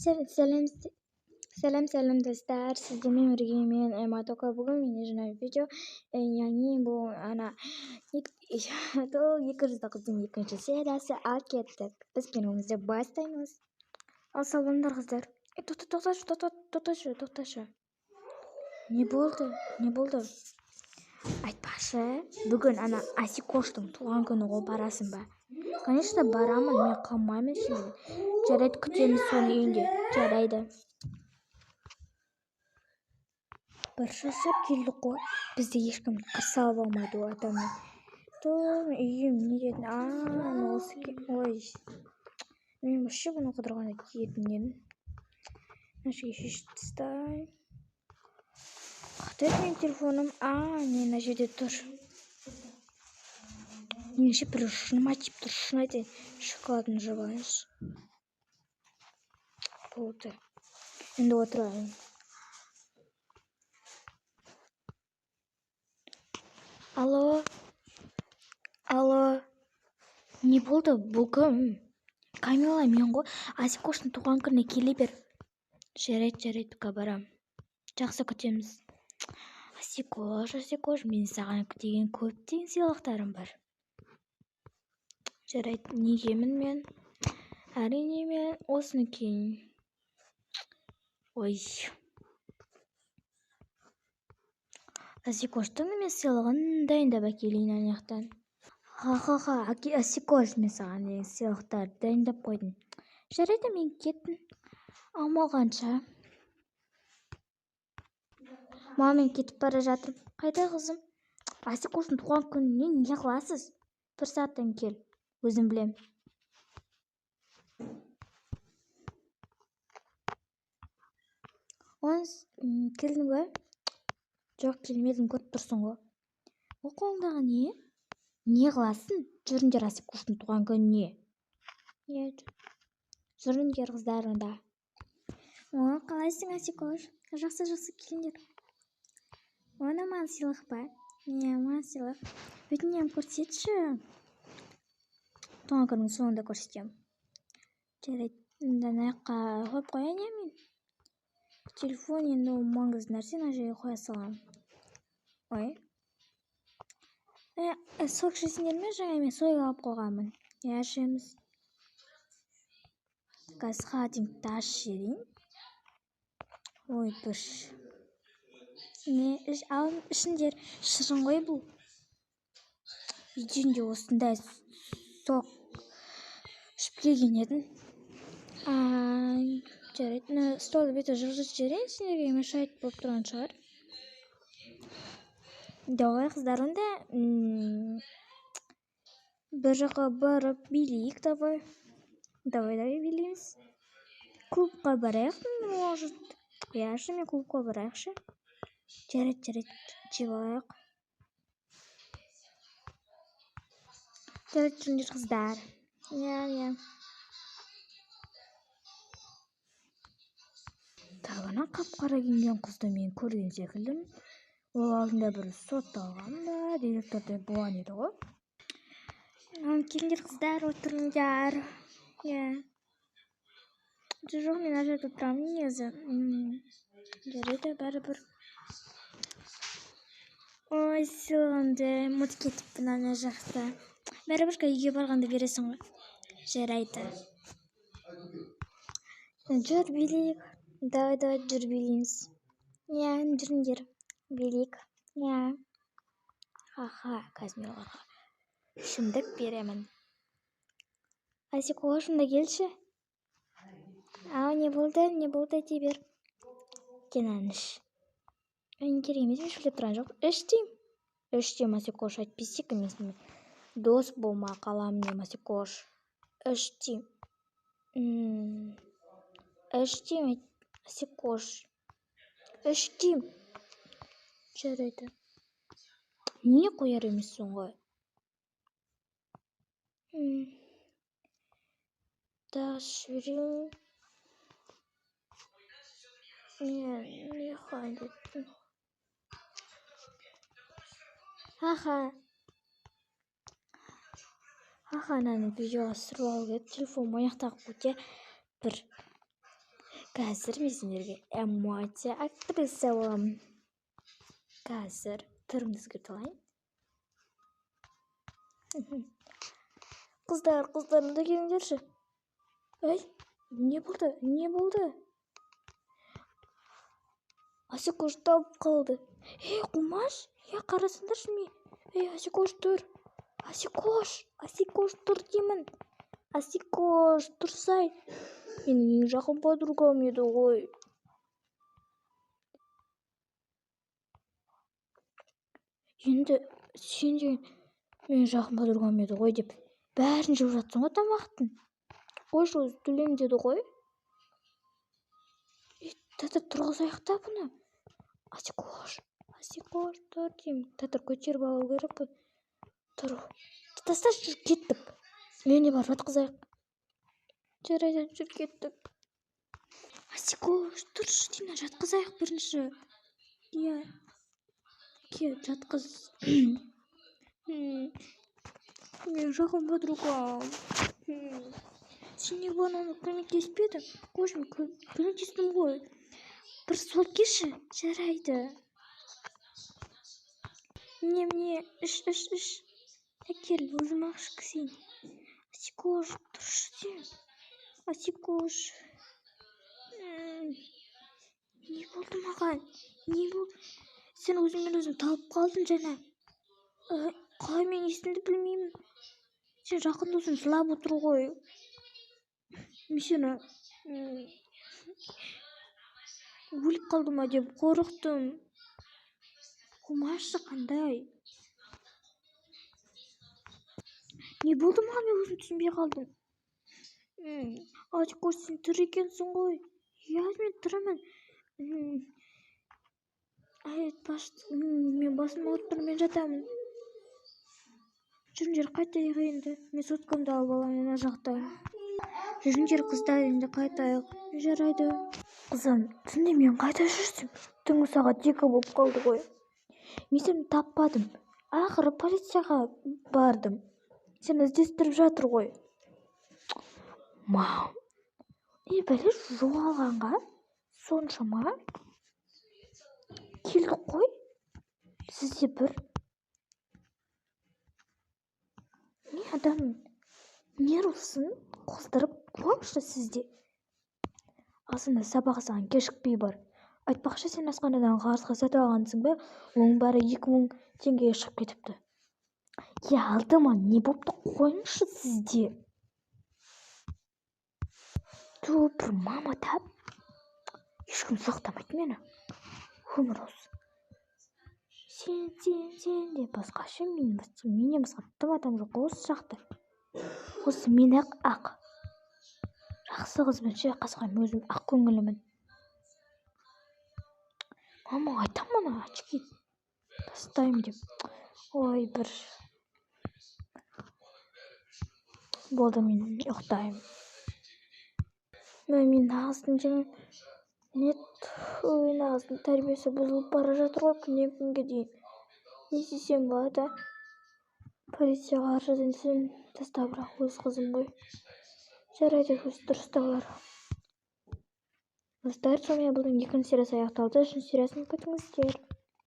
Сәлем, сәлем достар. Сіздермен бірге мен Матока. Бүгін менде жаңа видео. Яғни бұл ана 209-дың екінші сериясы. Ал кеттік. Біз киномызды бастаймыз. Ал сау болыңдар қыздар. Тоқташы. Не болды? Айтпақшы, бүгін ана Асикоштың туған күні ғой, барасың ба? Конечно, барамын, мен қалмаймын şimdi. Жарайды, күтеміз соның үйінде. Жарайды. Бір шаршап келдік қой. Бізді ешкім қарсы ала алмайды ғой атаммен. Үйім не дедім? Ой. Мен вообще бұны қыдырғанда киетін едім. Нашеге шешіп тастайын. Қайда менің телефоным? Мына жерде тұр. Меніңше бір шыным айтып тұр. Шын айтайын. Шоколадын жеп алайыншы. Болды. Енді отырайын. Алло. Не болды? Бұл кім? Камила, мен ғой. Асикоштың туған күніне келе бер. Жарайды, барам. Жақсы күтеміз. Асикош, мен саған күтеген көптеген сыйлықтарым бар. Жарайды, негемін мен? Әрине мен осыны кейін. Ой. Асикоштың мен сыйлығын дайындап әкелейін анаяқтан. Асикош, мен саған деген сыйлықтарды дайындап қойдым. Жарайды, мен кеттім. Алмағанша. Мен кетіп бара жатырмын. Қайда қызым? Асикоштың туған күніне не қыласыз? Бір сағаттан кел. Өзім білем. Келдің бе? Жоқ, келмедім, көріп тұрсың ғой. Ол қолыңдағы не? Не қыласың? Жүріңдер Асикоштың туған күніне. Жүріңдер қыздарында. Қалайсың, Асикош? Жақсы келіңдер. Оны маған сыйлық па? Маған сыйлық. Өтінем, көрсетші. Туған күннің соңында көрсетем. Жарайды, аяққа қойып қояйын мен. Телефон енді маңызды нәрсе, ана жерге қоя саламын. Ой. Сок ішесіңдер ме? Жаңа мен сойып алып қойғанмын. Ішеміз. Қазір холодильникті ашып жіберейін. Ой, бұш. Ішіндер шырын ғой бұл. Үйден де осындай сок ішіп келген едім. Жарайды, столды беті жылжып жіберейін, сендерге мешает болып тұрған шығар. Давай қыздар, онда бір жаққа барып билейік, давай. Давай билейміз. Клубқа барайық, может. Мен клубқа барайықшы. Жарайды, жеп алайық. Жарайды, жүріңдер қыздар. Тағына қап-қара киінген қызды мен көрген секілдім. Ол алдында бір сотталған ба, директордай болған еді ғой. Келіңдер қыздар, отырыңдар. Жоқ, мен ар жерде тұрамын негізі. Жарайды, бәрібір. Ой, сыйлығымды ұмытып кетіппін ана жақта. Бәрібір үйге барғанда бересің ғой. Жарайды. Жүр билейік. Давай, жүр билейміз. Жүріңдер. Билейік. Казмиларға шындық беремін. Асикош, онда келші. Не болды айта бер. Кенен іш. Керек емес, мен шөлеп тұрған жоқ. Іш дейм, Асикош, айтпесек емес. Дос болма қалам дейм, Асикош. Іш дейм, Асикош. Іш дейм. Жарайды. Не қояр емессің ғой? Жіберейін. Не қайдеттім? Ананы видеоға түсіріп алу керек. Телефон аяқтағы көте бір Қазір мен сендерге эмоция актриса боламын. Қазір түрімді өзгерте алайын. Қыздар, да келіңдерші. Ей, не болды? Асикош тауып қалды. Ей, Қумаш, қарасыңдаршы мен. Ей, Асикош тұр. Асикош тұр деймін. Асикош, тұрсай. Менің ең жақын подругам еді ғой. Енді сен де менің жақын подругам еді ғой деп бәрін жеп жатсың ғой тамақтың. Қойшы, өзі төлеймін деді ғой. Татыр, тұрғызайық та бұны. Асикош, тұр деймін. Татыр, көтеріп алу керек қой. Тұр. Тасташы, жүр, кеттік. Үйіне барып жатқызайық. Жарайды, жүр, кеттік. Асикош, тұршы деймін, жатқызайық бірінші. Иә. Кет, жатқыз. Мен жақын подругам. Сен не бана көмектеспедің? Қойшы, мен көмектестім ғой. Бір сол кеші, жарайды. Не, іш. Әкел, өзім ақшы кісейін. Асикош, тұршы деймін. Асикош. Не болды маған? Сен өзің талып қалдың жаңа. Қалай мен есімді білмеймін. Сен жақын досың жылап отыр ғой. Мен сені өліп қалды ма деп қорықтым. Қумашы, қандай? Не болды маған, мен өзім түсінбей қалдым. Асикош, сен тірі екенсің ғой. Иә, мен тірімін. Мен басым ауырып тұр, мен жатамын. Жүріңдер, қайтайық енді. Мен соткамды алып аламын, ана жақтан. Жүріңдер, қыздар, енді қайтайық. Жарайды. Қызым, түнде мен қайда жүрсің? Түнгі сағат 2 болып қалды ғой. Мен сені таппадым. Ақыры полицияға бардым. Сені іздестіріп жатыр ғой. Мам, не бәле жоғалғанға? Соншама? Келдік қой. Сізде бір не адам нервысын қоздырып қойшы сізде. Асында сабақсаған кешікпей бар. Айтпақшы, сен асханадан қарызға сатып алғансың ба? Оның бәрі 2000 теңгеге шығып кетіпті. Е, алдыма не бопты, қойыңшы сізде. Бір мама тап. Ешкім сақтамайды мені. Өмір осы. Сен де басқаша, менен басқа тым адам жоқ осы жақта. Осы мен ақ. Жақсы қызбен шайқасқан өзім ақ көңілімін. Мама, айтам ана очки тастаймын деп. Ой, бір. Болды, мен ұйықтаймын. Мен нағыздың нағыздың тәрбиесі бұзылып бара жатыр ғой күнге дейін. Не істесем болады? Полицияға арыз жазсам таста, бірақ өз қызым ғой. Жарайды, өз дұрысталар. Достар, сонымен бұлдың 2-ші сериясы аяқталды. 3-ші сериясын күтіңіздер.